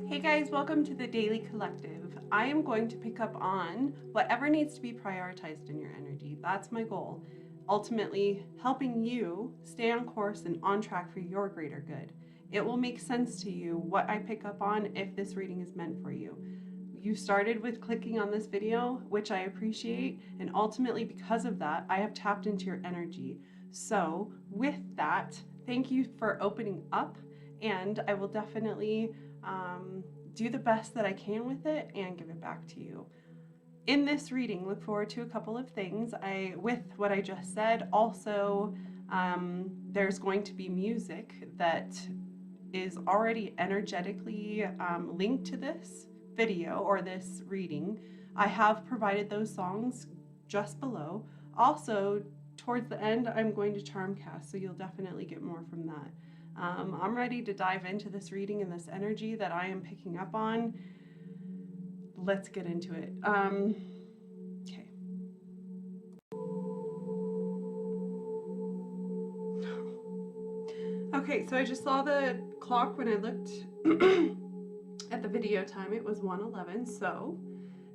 Hey guys, welcome to the Daily Collective. I am going to pick up on whatever needs to be prioritized in your energy. That's my goal. Ultimately, helping you stay on course and on track for your greater good. It will make sense to you what I pick up on if this reading is meant for you. You started with clicking on this video, which I appreciate, and ultimately because of that, I have tapped into your energy. So with that, thank you for opening up, and I will definitely do the best that I can with it and give it back to you. In this reading, look forward to a couple of things. With what I just said, also there's going to be music that is already energetically linked to this video or this reading. I have provided those songs just below. Also, towards the end, I'm going to charm cast, so you'll definitely get more from that. I'm ready to dive into this reading and this energy that I am picking up on. Let's get into it. Okay. Okay, so I just saw the clock when I looked at the video time. It was 1:11, so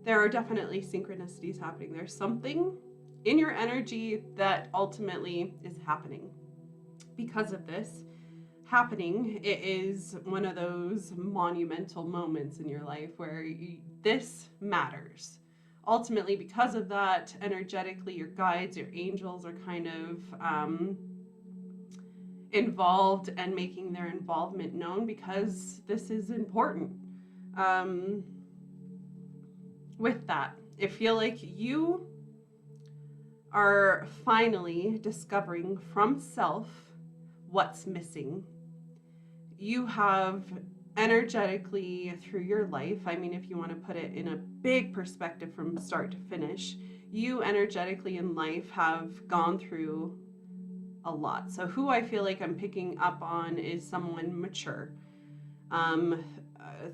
there are definitely synchronicities happening. There's something in your energy that ultimately is happening. Because of this happening, it is one of those monumental moments in your life where this matters. Ultimately, because of that, energetically, your guides, your angels are kind of involved and making their involvement known because this is important. With that, I feel like you are finally discovering from self what's missing. You have energetically through your life, I mean, if you want to put it in a big perspective from start to finish, you energetically in life have gone through a lot. So who I feel like I'm picking up on is someone mature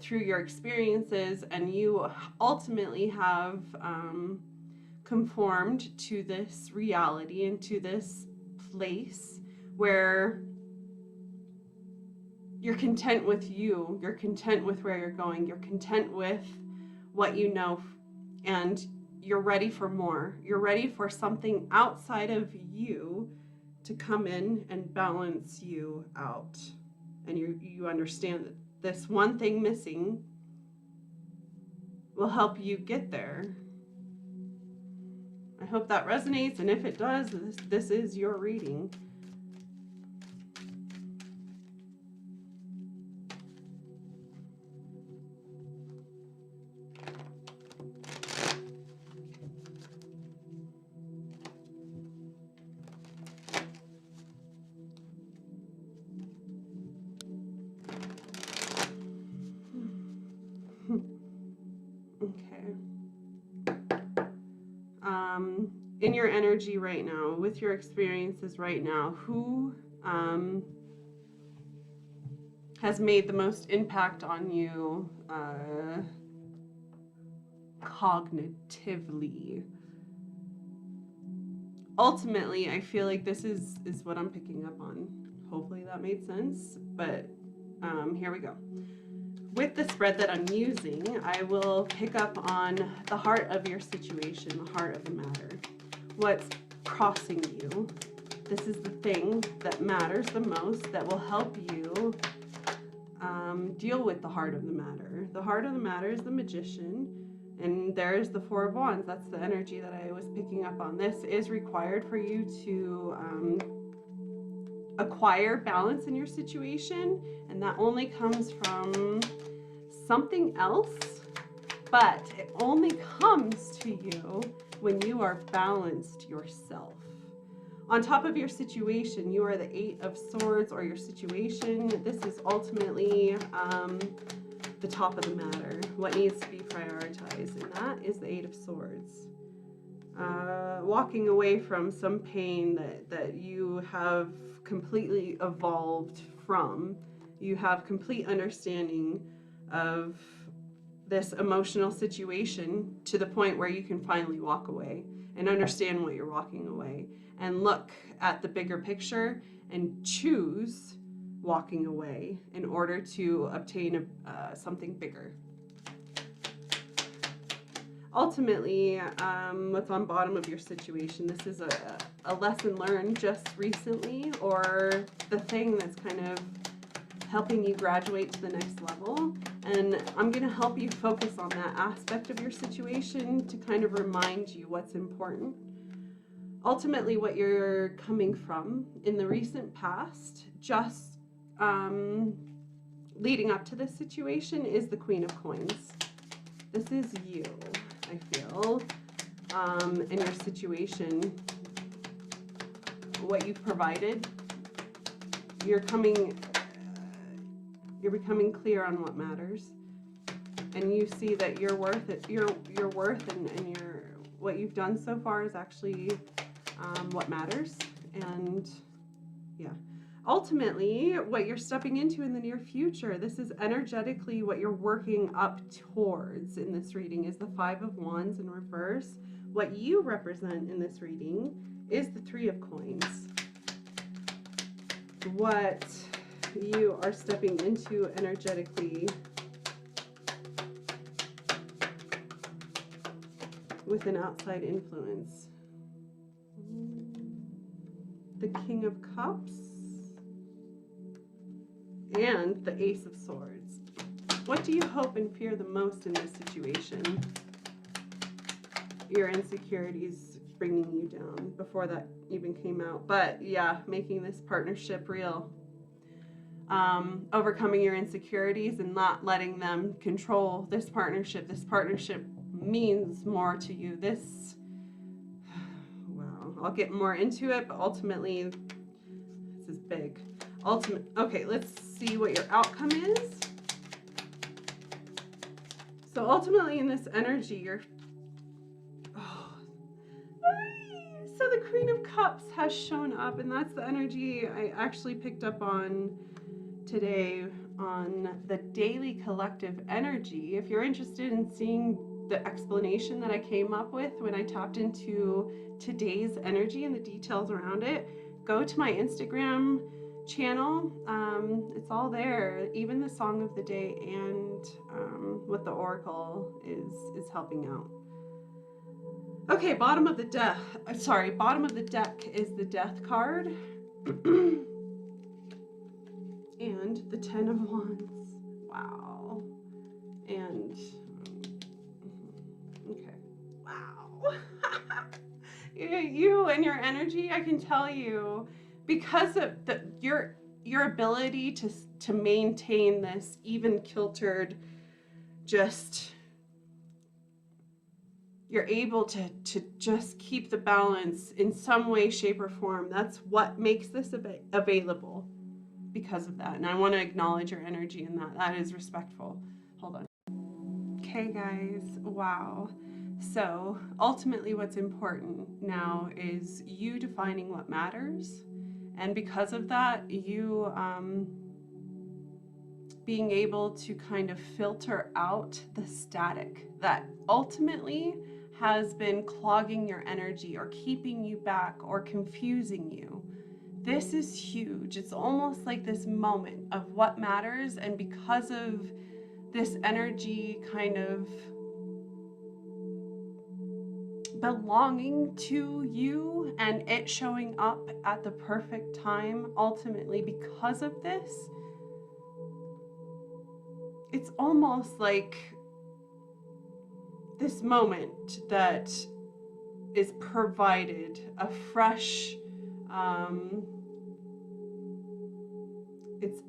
through your experiences, and you ultimately have conformed to this reality and to this place where you're content with you, you're content with where you're going, you're content with what you know, and you're ready for more. You're ready for something outside of you to come in and balance you out. And you understand that this one thing missing will help you get there. I hope that resonates, and if it does, this is your reading. Okay. In your energy right now, with your experiences right now, who has made the most impact on you cognitively? Ultimately, I feel like this is what I'm picking up on. Hopefully that made sense, but here we go. With the spread that I'm using, I will pick up on the heart of your situation, the heart of the matter. What's crossing you. This is the thing that matters the most, that will help you deal with the heart of the matter. The heart of the matter is the Magician, and there's the Four of Wands. That's the energy that I was picking up on. This is required for you to acquire balance in your situation, and that only comes from something else, but it only comes to you when you are balanced yourself. On top of your situation, you are the Eight of Swords, or your situation. This is ultimately the top of the matter, what needs to be prioritized, and that is the Eight of Swords. Walking away from some pain that you have completely evolved from. You have complete understanding of this emotional situation to the point where you can finally walk away and understand what you're walking away and look at the bigger picture and choose walking away in order to obtain something bigger. Ultimately, what's on bottom of your situation, this is a lesson learned just recently, or the thing that's kind of helping you graduate to the next level. And I'm going to help you focus on that aspect of your situation to kind of remind you what's important. Ultimately, what you're coming from in the recent past, just leading up to this situation, is the Queen of Coins. This is you, I feel, in your situation, what you've provided. You're becoming clear on what matters, and you see that your worth, and your what you've done so far is actually what matters. And yeah, ultimately, what you're stepping into in the near future, this is energetically what you're working up towards in this reading, is the Five of Wands in reverse. What you represent in this reading is the Three of Coins. What you are stepping into energetically with an outside influence. The King of Cups and the Ace of Swords. What do you hope and fear the most in this situation? Your insecurities bringing you down before that even came out. But yeah, making this partnership real. Overcoming your insecurities and not letting them control this partnership. This partnership means more to you. This, wow, I'll get more into it, but ultimately, this is big. Okay, let's see what your outcome is. So ultimately in this energy, so the Queen of Cups has shown up, and that's the energy I actually picked up on today on the daily collective energy. If you're interested in seeing the explanation that I came up with when I tapped into today's energy and the details around it, go to my Instagram channel. It's all there, even the song of the day and what the oracle is helping out. Okay, bottom of the deck is the Death card. And the Ten of Wands. Wow. And okay. Wow. You and your energy, I can tell you, because of your ability to maintain this even kiltered, just you're able to just keep the balance in some way, shape, or form. That's what makes this available. Because of that, and I want to acknowledge your energy in that is respectful. Hold on. Okay guys, wow. So ultimately what's important now is you defining what matters, and because of that, you being able to kind of filter out the static that ultimately has been clogging your energy or keeping you back or confusing you. This is huge. It's almost like this moment of what matters, and because of this energy kind of belonging to you and it showing up at the perfect time, ultimately because of this, it's almost like this moment that is provided a fresh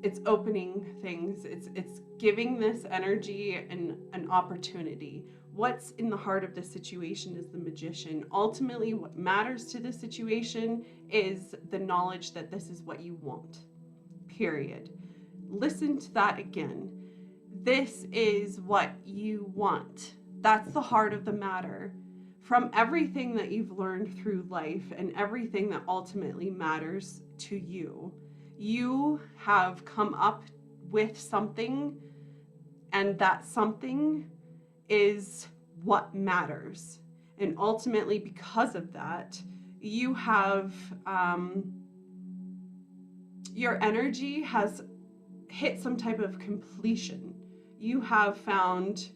it's opening things. It's giving this energy an opportunity. What's in the heart of this situation is the Magician. Ultimately, what matters to this situation is the knowledge that this is what you want. Period. Listen to that again. This is what you want. That's the heart of the matter. From everything that you've learned through life and everything that ultimately matters to you, you have come up with something, and that something is what matters. And ultimately, because of that, you have your energy has hit some type of completion. You have found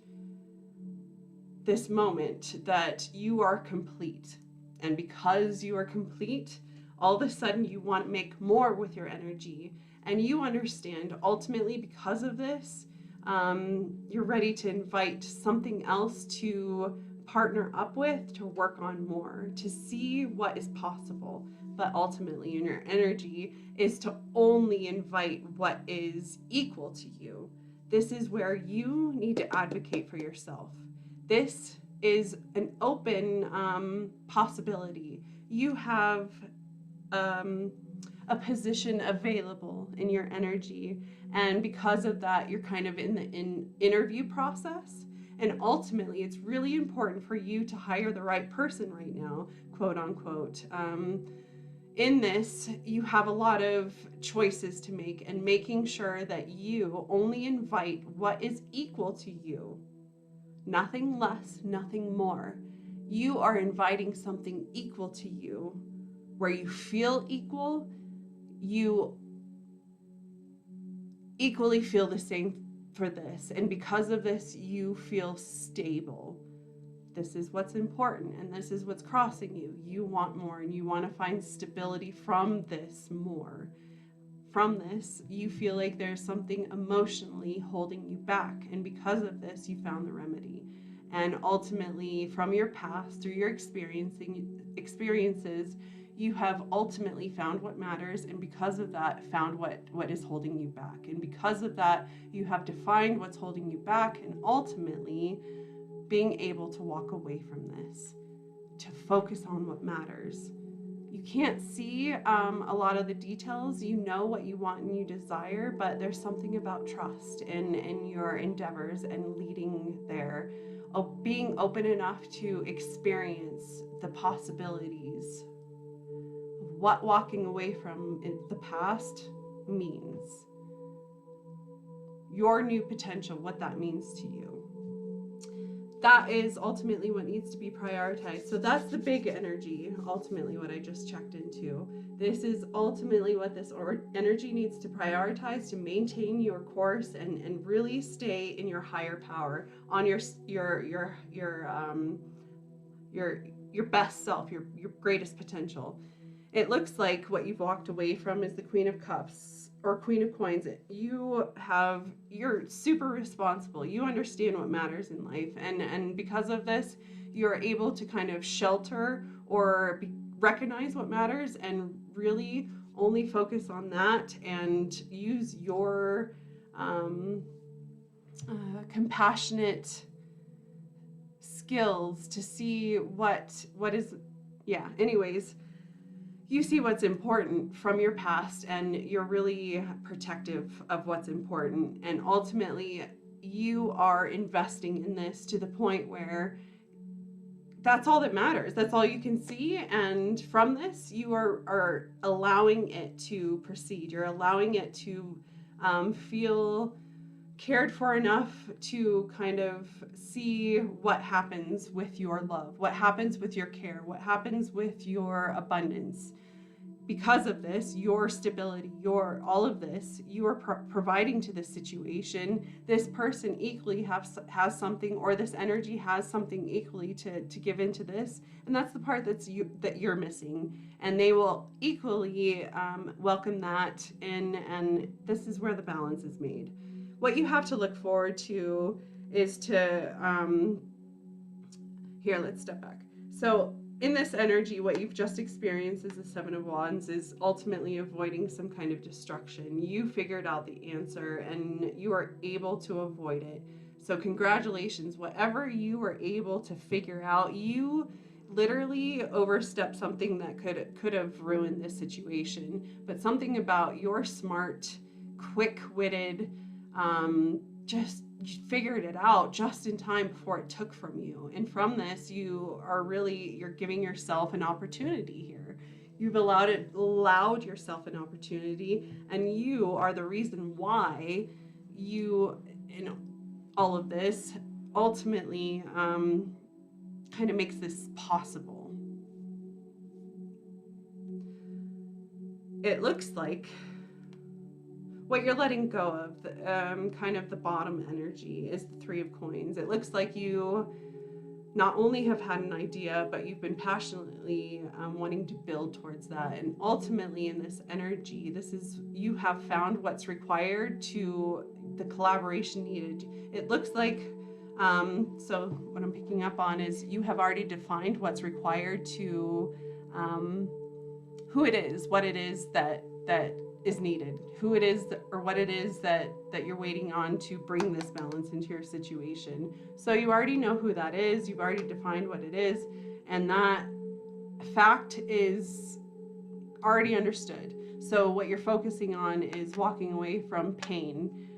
this moment that you are complete. And because you are complete, all of a sudden you want to make more with your energy. And you understand ultimately because of this, you're ready to invite something else to partner up with, to work on more, to see what is possible. But ultimately in your energy is to only invite what is equal to you. This is where you need to advocate for yourself. This is an open possibility. You have a position available in your energy, and because of that, you're kind of in the interview process. And ultimately, it's really important for you to hire the right person right now, quote unquote. In this, you have a lot of choices to make, and making sure that you only invite what is equal to you. Nothing less, nothing more. You are inviting something equal to you, where you feel equal, you equally feel the same for this. And because of this, you feel stable. This is what's important, and this is what's crossing you. You want more, and you want to find stability from this more. From this, you feel like there's something emotionally holding you back, and because of this, you found the remedy. And ultimately, from your past, through your experiences, you have ultimately found what matters, and because of that, found what is holding you back. And because of that, you have defined what's holding you back, and ultimately being able to walk away from this, to focus on what matters. You can't see a lot of the details. You know what you want and you desire, but there's something about trust in your endeavors and leading there. Being open enough to experience the possibilities of what walking away from the past means. Your new potential, what that means to you. That is ultimately what needs to be prioritized. So that's the big energy, ultimately what I just checked into. This is ultimately what this energy needs to prioritize to maintain your course and really stay in your higher power, on your best self, your greatest potential. It looks like what you've walked away from is the Queen of Cups or Queen of Coins. You're super responsible. You understand what matters in life. And because of this, you're able to kind of shelter or recognize what matters and really only focus on that and use your compassionate skills to see what is, anyways. You see what's important from your past, and you're really protective of what's important. And ultimately, you are investing in this to the point where that's all that matters. That's all you can see. And from this, you are allowing it to proceed. You're allowing it to feel cared for enough to kind of see what happens with your love, what happens with your care, what happens with your abundance. Because of this, your stability, all of this, you are providing to this situation. This person equally has something, or this energy has something equally to give into this, and that's the part that you're missing. And they will equally welcome that in, and this is where the balance is made. What you have to look forward to is to here, let's step back. So in this energy, what you've just experienced as the Seven of Wands is ultimately avoiding some kind of destruction. You figured out the answer and you are able to avoid it. So congratulations, whatever you were able to figure out, you literally overstepped something that could have ruined this situation. But something about your smart, quick-witted, just figured it out just in time before it took from you. And from this, you're giving yourself an opportunity here. You've allowed yourself an opportunity, and you are the reason why in all of this ultimately kind of makes this possible. It looks like what you're letting go of, kind of the bottom energy, is the Three of Coins. It looks like you not only have had an idea, but you've been passionately wanting to build towards that. And ultimately in this energy, this is, you have found what's required to the collaboration needed. It looks like, so what I'm picking up on is you have already defined what's required to, who it is, what it is that is needed, who it is or what it is that you're waiting on to bring this balance into your situation. So you already know who that is, you've already defined what it is, and that fact is already understood. So what you're focusing on is walking away from pain,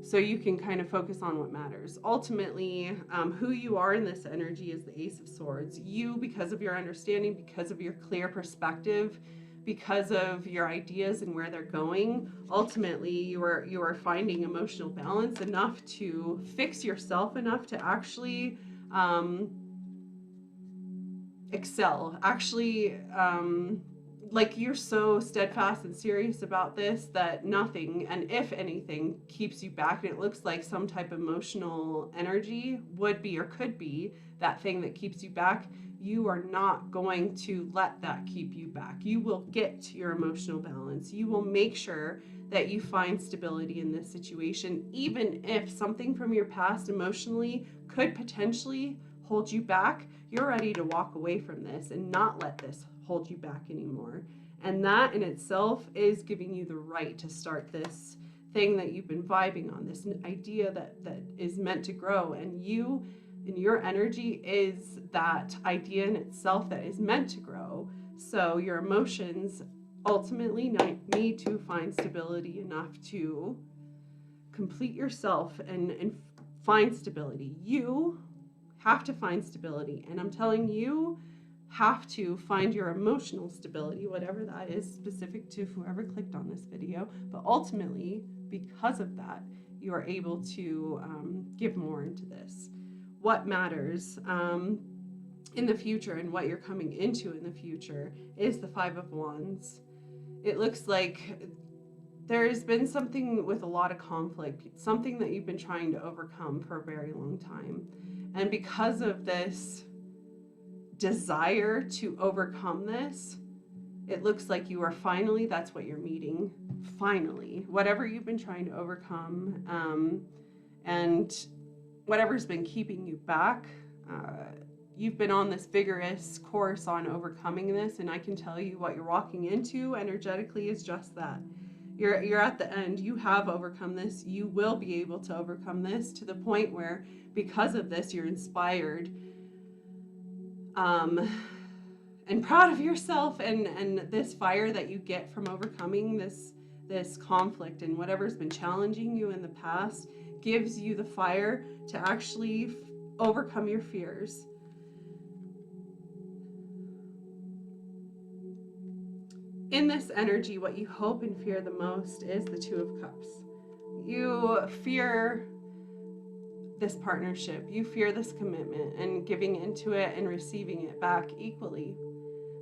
so you can kind of focus on what matters. Ultimately, who you are in this energy is the Ace of Swords. You, because of your understanding, because of your clear perspective, because of your ideas and where they're going, ultimately you are finding emotional balance enough to fix yourself, enough to actually excel. Actually, like, you're so steadfast and serious about this that nothing, and if anything, keeps you back. And it looks like some type of emotional energy would be or could be that thing that keeps you back. You are not going to let that keep you back. You will get your emotional balance. You will make sure that you find stability in this situation, even if something from your past emotionally could potentially hold you back. You're ready to walk away from this and not let this hold you back anymore. And that in itself is giving you the right to start this thing that you've been vibing on, this idea that is meant to grow. And you, and your energy is that idea in itself that is meant to grow. So your emotions ultimately need to find stability enough to complete yourself and find stability. You have to find stability, and I'm telling you, have to find your emotional stability, whatever that is, specific to whoever clicked on this video. But ultimately, because of that, you are able to give more into this. What matters in the future and what you're coming into in the future is the Five of Wands. It looks like there's been something with a lot of conflict, something that you've been trying to overcome for a very long time. And because of this desire to overcome this, it looks like you are finally, that's what you're meeting, finally, whatever you've been trying to overcome, and whatever's been keeping you back, you've been on this vigorous course on overcoming this, and I can tell you what you're walking into energetically is just that. You're at the end. You have overcome this. You will be able to overcome this to the point where, because of this, you're inspired and proud of yourself, and this fire that you get from overcoming this conflict and whatever's been challenging you in the past gives you the fire to actually overcome your fears. In this energy, what you hope and fear the most is the Two of Cups. You fear this partnership. You fear this commitment and giving into it and receiving it back equally,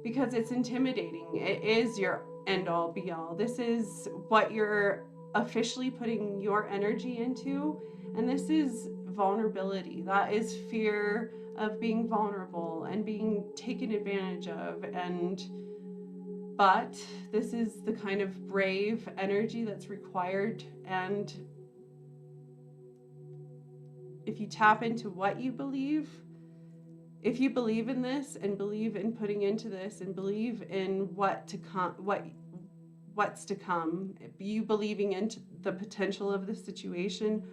because it's intimidating. It is your end all be all. This is what you're officially putting your energy into, and this is vulnerability. That is fear of being vulnerable and being taken advantage of, but this is the kind of brave energy that's required. And if you tap into what you believe, if you believe in this and believe in putting into this and believe in what's to come, you believing into the potential of the situation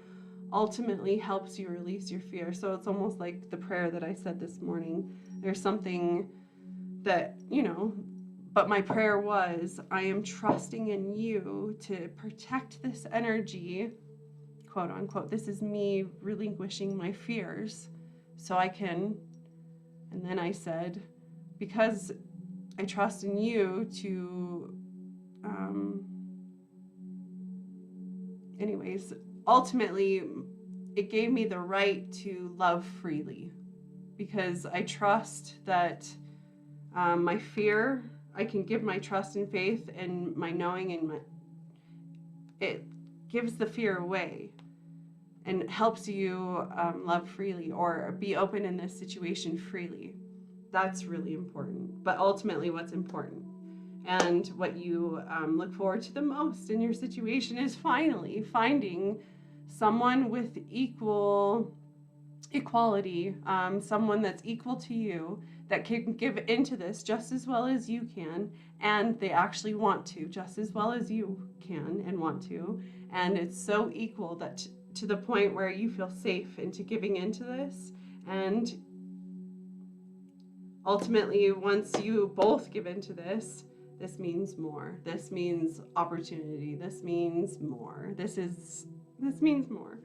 ultimately helps you release your fear. So it's almost like the prayer that I said this morning. There's something that, but my prayer was, I am trusting in you to protect this energy, quote unquote. This is me relinquishing my fears so I can, and then I said, because I trust in you to, anyways, ultimately it gave me the right to love freely, because I trust that my fear, I can give my trust and faith and my knowing and it gives the fear away and helps you love freely or be open in this situation freely. That's really important. But ultimately, what's important and what you look forward to the most in your situation is finally finding someone with equality, someone that's equal to you, that can give into this just as well as you can, and they actually want to just as well as you can and want to, and it's so equal that to the point where you feel safe into giving into this. And ultimately, once you both give into this, this means more. This means opportunity. This means more. This means more.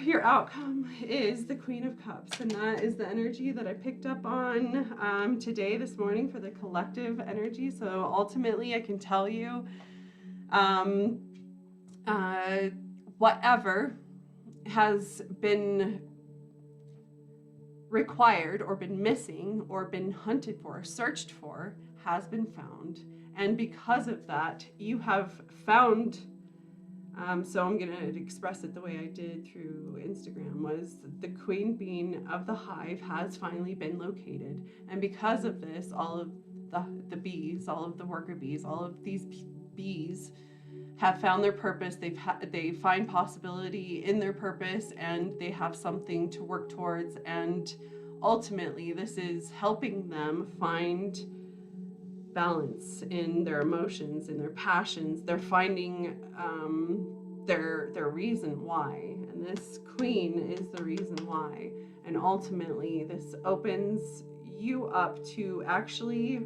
Your outcome is the Queen of Cups, and that is the energy that I picked up on this morning for the collective energy. So ultimately, I can tell you, whatever has been required or been missing or been hunted for, searched for, has been found. And because of that, you have found, so I'm going to express it the way I did through Instagram, was the queen bee of the hive has finally been located. And because of this, all of the bees, all of the worker bees, all of these bees have found their purpose. They find possibility in their purpose, and they have something to work towards. And ultimately, this is helping them find balance in their emotions, in their passions. They're finding their reason why, and this queen is the reason why. And ultimately, this opens you up to actually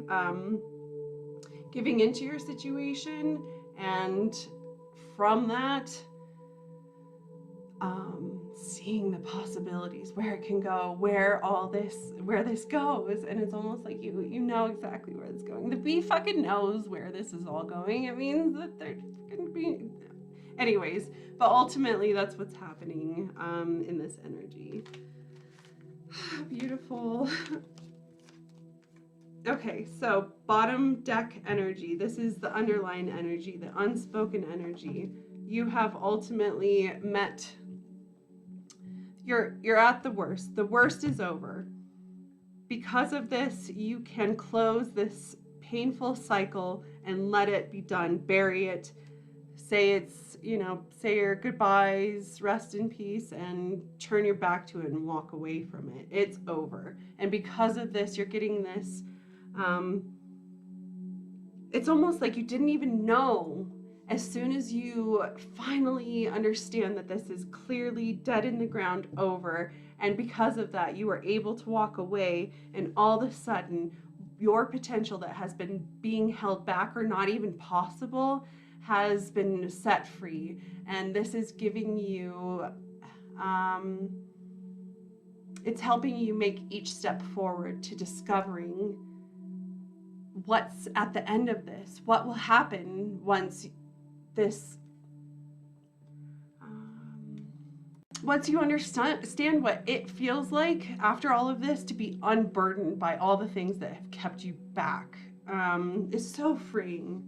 giving into your situation, and from that, seeing the possibilities, where it can go, where this goes. And it's almost like you know exactly where it's going. The bee fucking knows where this is all going. It means that they're gonna be, anyways, but ultimately that's what's happening in this energy. Beautiful. Okay, so bottom deck energy. This is the underlying energy, the unspoken energy. You have ultimately met, you're at the worst. The worst is over. Because of this, you can close this painful cycle and let it be done. Bury it. Say your goodbyes, rest in peace, and turn your back to it and walk away from it. It's over. And because of this, you're getting this, it's almost like you didn't even know. As soon as you finally understand that this is clearly dead in the ground, over, and because of that, you were able to walk away, and all of a sudden, your potential that has been being held back or not even possible has been set free. And this is giving you, it's helping you make each step forward to discovering what's at the end of this, what will happen once you understand what it feels like after all of this to be unburdened by all the things that have kept you back. It's so freeing.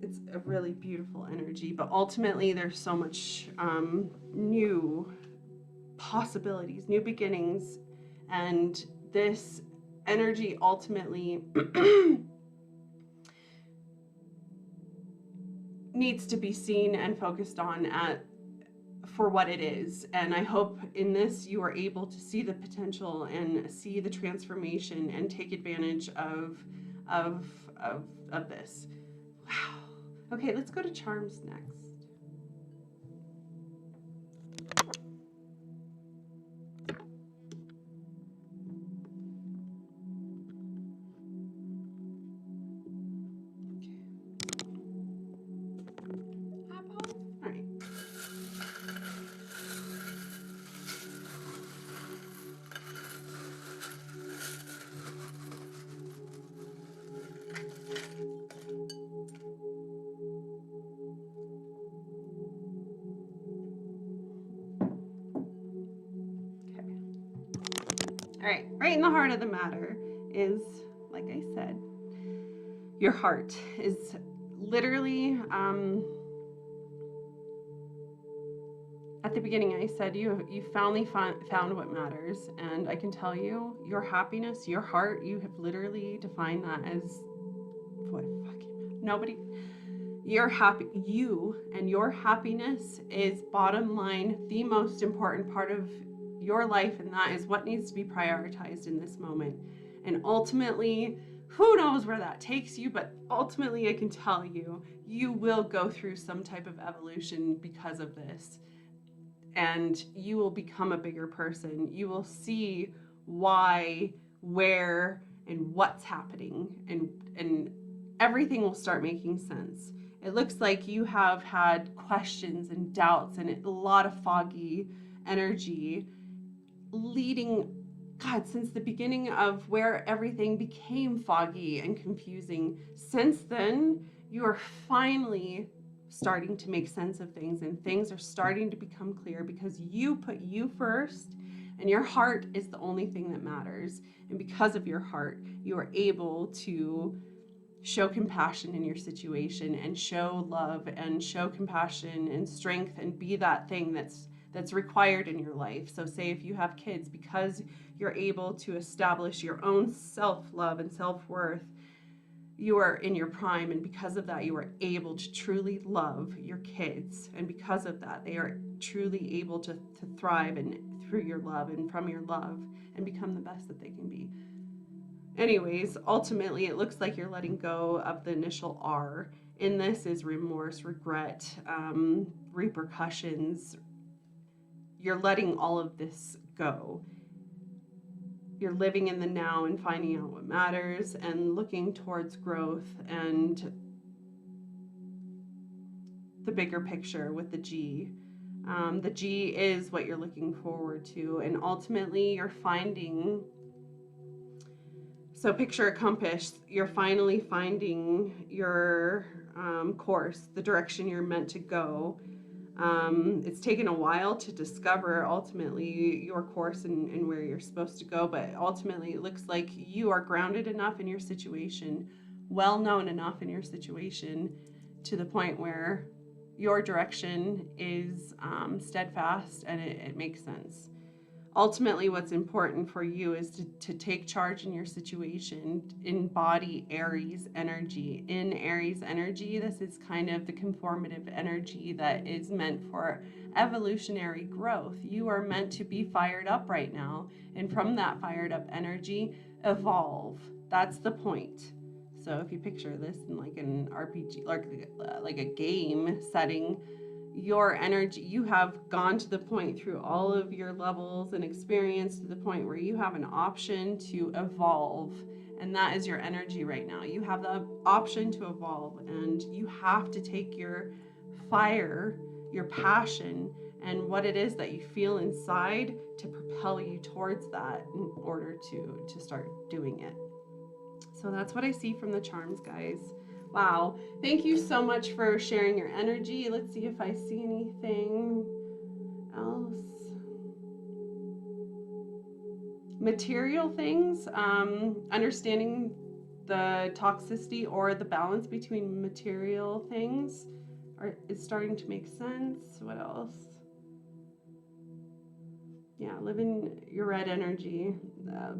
It's a really beautiful energy, but ultimately there's so much new possibilities, new beginnings, and this energy ultimately needs to be seen and focused on for what it is. And I hope in this you are able to see the potential and see the transformation and take advantage of this. Wow. Okay, let's go to charms next. Right in the heart of the matter is, like I said, your heart is literally, at the beginning, I said you finally found what matters, and I can tell you, your happiness, your heart, you have literally defined that as what fucking nobody. You're happy. You and your happiness is bottom line the most important part of your life, and that is what needs to be prioritized in this moment. And ultimately, who knows where that takes you, but ultimately, I can tell you, you will go through some type of evolution because of this. And you will become a bigger person. You will see why, where, and what's happening, and everything will start making sense. It looks like you have had questions and doubts and a lot of foggy energy leading, God, since the beginning of where everything became foggy and confusing. Since then, you are finally starting to make sense of things, and things are starting to become clear because you put you first, and your heart is the only thing that matters. And because of your heart, you are able to show compassion in your situation and show love and show compassion and strength and be that thing that's required in your life. So say if you have kids, because you're able to establish your own self-love and self-worth, you are in your prime, and because of that, you are able to truly love your kids, and because of that, they are truly able to thrive and through your love and from your love and become the best that they can be. Anyways, ultimately, it looks like you're letting go of the initial R. In this is remorse, regret, repercussions. You're letting all of this go. You're living in the now and finding out what matters and looking towards growth and the bigger picture with the G. The G is what you're looking forward to, and ultimately you're finding, so picture a compass, you're finally finding your course, the direction you're meant to go. It's taken a while to discover ultimately your course and where you're supposed to go, but ultimately it looks like you are grounded enough in your situation, well known enough in your situation, to the point where your direction is steadfast and it makes sense. Ultimately, what's important for you is to take charge in your situation, embody Aries energy. In Aries energy, this is kind of the conformative energy that is meant for evolutionary growth. You are meant to be fired up right now, and from that fired up energy, evolve. That's the point. So if you picture this in like an RPG, like a game setting, your energy, you have gone to the point through all of your levels and experience to the point where you have an option to evolve, and that is your energy right now. You have the option to evolve, and you have to take your fire, your passion, and what it is that you feel inside to propel you towards that in order to start doing it. So that's what I see from the charms, guys. Wow. Thank you so much for sharing your energy. Let's see if I see anything else. Material things, understanding the toxicity or the balance between material things is starting to make sense. What else? Yeah, live in your red energy.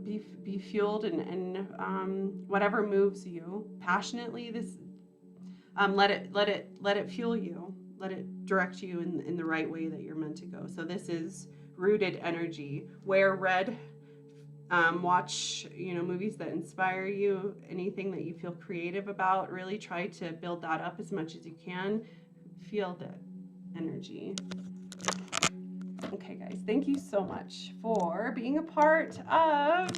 Be fueled and whatever moves you passionately. This let it fuel you. Let it direct you in the right way that you're meant to go. So this is rooted energy. Wear red. Watch movies that inspire you. Anything that you feel creative about. Really try to build that up as much as you can. Feel the energy. Okay, guys, thank you so much for being a part of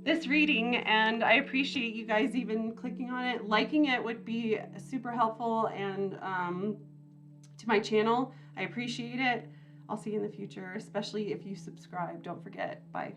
this reading, and I appreciate you guys even clicking on it. Liking it would be super helpful, and to my channel, I appreciate it. I'll see you in the future, especially if you subscribe. Don't forget. Bye.